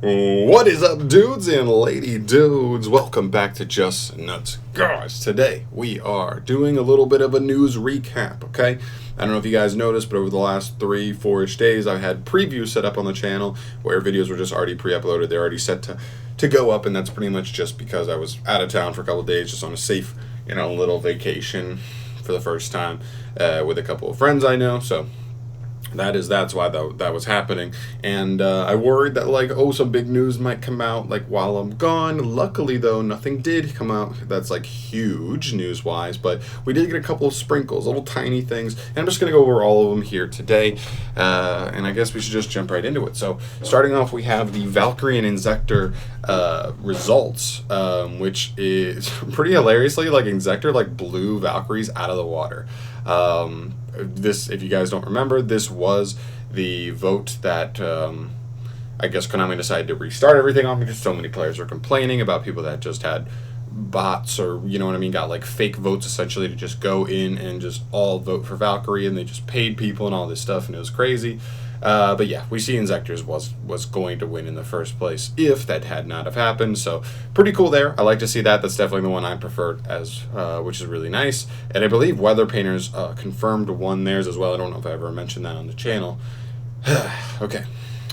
What is up, dudes and lady dudes? Welcome back to Just Nuts. Guys, today we are doing a little bit of a news recap, okay? I don't know if you guys noticed, but over the last 3-4-ish days, I've had previews set up on the channel where videos were just already pre-uploaded. They're already set to go up, and that's pretty much just because I was out of town for a couple of days, just on a safe, little vacation for the first time with a couple of friends I know, so that's why that was happening. And I worried that some big news might come out while I'm gone. Luckily though, nothing did come out that's huge news wise, but we did get a couple of sprinkles, little tiny things, and I'm just gonna go over all of them here today. And I guess we should just jump right into it. So starting off, we have the Valkyrie and Inzektor results, which is pretty hilariously Inzektor blew Valkyries out of the water. This, if you guys don't remember, this was the vote that I guess Konami decided to restart everything on because so many players were complaining about people that just had bots or, got fake votes essentially to just go in and just all vote for Valkyrie, and they just paid people and all this stuff, and it was crazy. But yeah, we see Inzektor's was going to win in the first place if that had not have happened. So pretty cool there. I like to see that. That's definitely the one I preferred which is really nice. And I believe Weather Painters confirmed won theirs as well. I don't know if I ever mentioned that on the channel. Okay,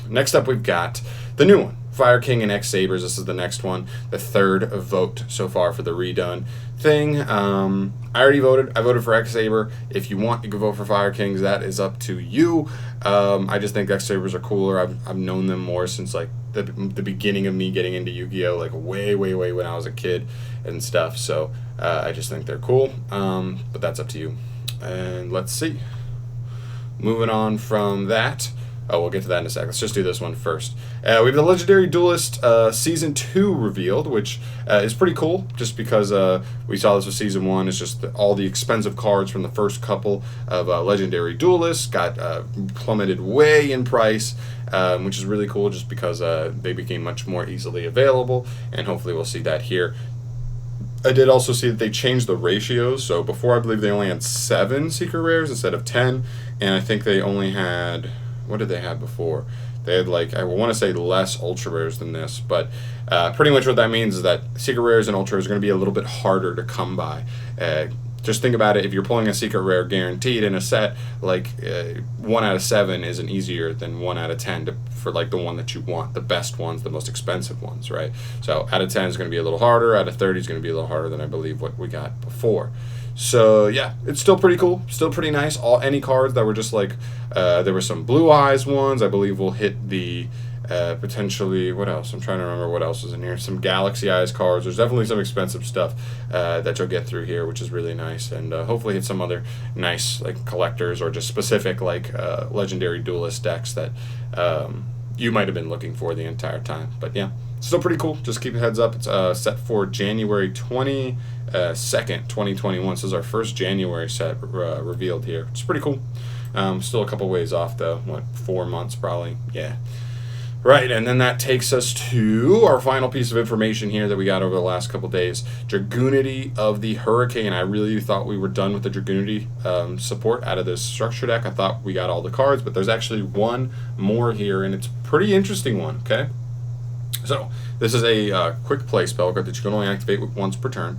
next up we've got the new one, Fire King and X Sabers. This is the next one, the third vote so far for the redone thing. I already voted. I voted for X Saber. If you want, you can vote for Fire Kings. That is up to you. I just think X Sabers are cooler. I've known them more since the beginning of me getting into Yu-Gi-Oh, way when I was a kid and stuff. So I just think they're cool. But that's up to you. And let's see. Moving on from that. Oh, we'll get to that in a sec. Let's just do this one first. We have the Legendary Duelist Season 2 revealed, which is pretty cool, just because we saw this with Season 1. It's just all the expensive cards from the first couple of Legendary Duelists got plummeted way in price, which is really cool just because they became much more easily available, and hopefully we'll see that here. I did also see that they changed the ratios. So before, I believe they only had 7 secret rares instead of 10, and I think they only had... What did they have before? They had I want to say less ultra rares than this, but pretty much what that means is that secret rares and ultra rares are going to be a little bit harder to come by. Just think about it. If you're pulling a secret rare guaranteed in a set, 1 out of 7 isn't easier than 1 out of 10 for the one that you want, the best ones, the most expensive ones, right? So out of 10 is going to be a little harder. Out of 30 is going to be a little harder than I believe what we got before. So yeah, it's still pretty cool, still pretty nice. Any cards that were just there were some Blue Eyes ones, I believe will hit the potentially, what else? I'm trying to remember what else is in here. Some Galaxy Eyes cards. There's definitely some expensive stuff that you'll get through here, which is really nice, and hopefully hit some other nice collectors or just specific Legendary Duelist decks that you might have been looking for the entire time. But yeah, still pretty cool. Just keep a heads up. It's set for January 22nd, 2021. This is our first January set revealed here. It's pretty cool. Still a couple ways off though. 4 months probably? Yeah. Right, and then that takes us to our final piece of information here that we got over the last couple days. Dragoonity of the Hurricane. I really thought we were done with the Dragoonity support out of this structure deck. I thought we got all the cards, but there's actually one more here, and it's a pretty interesting one, okay? So, this is a quick play spell card that you can only activate once per turn.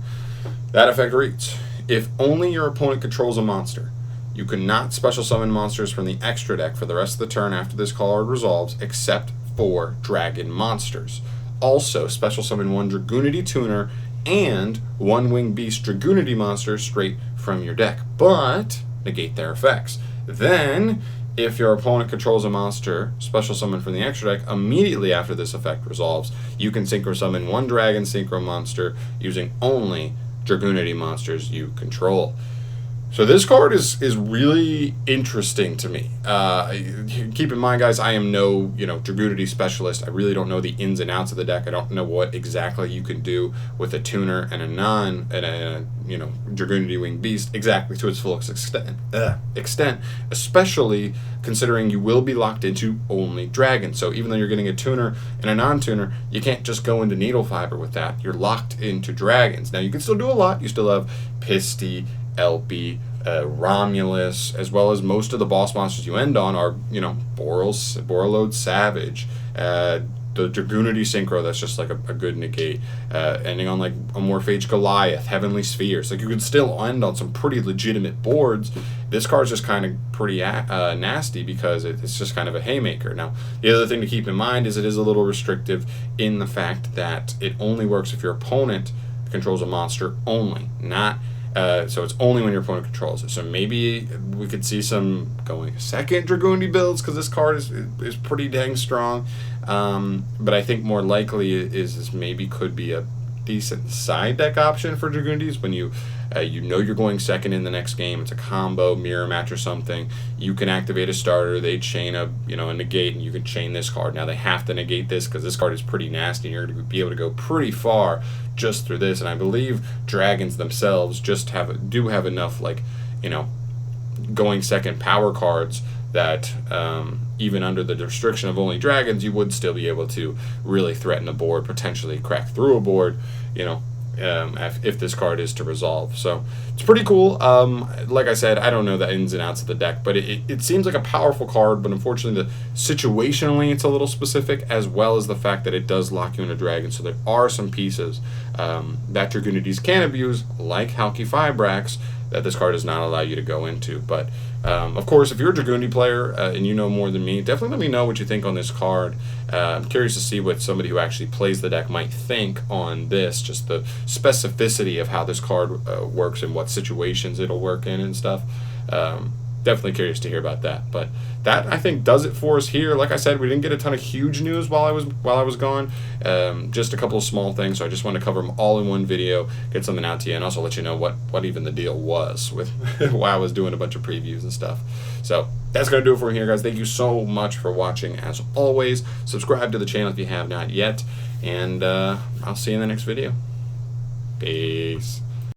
That effect reads, if only your opponent controls a monster, you cannot special summon monsters from the extra deck for the rest of the turn after this card resolves, except for dragon monsters. Also, special summon 1 Dragoonity tuner and 1 winged beast Dragoonity monster straight from your deck, but negate their effects. Then, if your opponent controls a monster, special summon from the extra deck, immediately after this effect resolves, you can synchro summon 1 dragon synchro monster using only Dragoonity monsters you control. So this card is really interesting to me. Keep in mind, guys, I am no Dragoonity specialist. I really don't know the ins and outs of the deck. I don't know what exactly you can do with a tuner and a Dragoonity winged beast exactly to its full extent. Especially considering you will be locked into only dragons. So even though you're getting a tuner and a non-tuner, you can't just go into Needle Fiber with that. You're locked into dragons. Now you can still do a lot. You still have Pisty, LP, Romulus, as well as most of the boss monsters you end on are, Borreload Savage, Dragoonity Synchro, that's just like a good negate. Ending on like a Morphage Goliath, Heavenly Spheres. Like you could still end on some pretty legitimate boards. This card's just kind of pretty nasty because it's just kind of a haymaker. Now, the other thing to keep in mind is it is a little restrictive in the fact that it only works if your opponent controls a monster only, not so it's only when your opponent controls it. So maybe we could see some going second Dragoonity builds because this card is pretty dang strong. But I think more likely is maybe could be a decent side deck option for Dragoonities when you know you're going second in the next game. It's a combo, mirror match or something. You can activate a starter, they chain a negate, and you can chain this card. Now they have to negate this because this card is pretty nasty and you're going to be able to go pretty far just through this. And I believe dragons themselves just do have enough going second power cards that even under the restriction of only dragons, you would still be able to really threaten a board, potentially crack through a board, if this card is to resolve. So it's pretty cool. Like I said, I don't know the ins and outs of the deck, but it seems like a powerful card, but unfortunately situationally it's a little specific, as well as the fact that it does lock you in a dragon. So there are some pieces that Dragoonities can abuse, like Halki Fibrax, that this card does not allow you to go into. But of course, if you're a Dragoonity player and you know more than me, definitely let me know what you think on this card. I'm curious to see what somebody who actually plays the deck might think on this, just the specificity of how this card works and what situations it'll work in and stuff. Definitely curious to hear about that. But that, I think, does it for us here. Like I said, we didn't get a ton of huge news while I was gone. Just a couple of small things, so I just want to cover them all in one video, get something out to you, and also let you know what even the deal was with why I was doing a bunch of previews and stuff. So that's going to do it for me here, guys. Thank you so much for watching, as always. Subscribe to the channel if you have not yet, and I'll see you in the next video. Peace.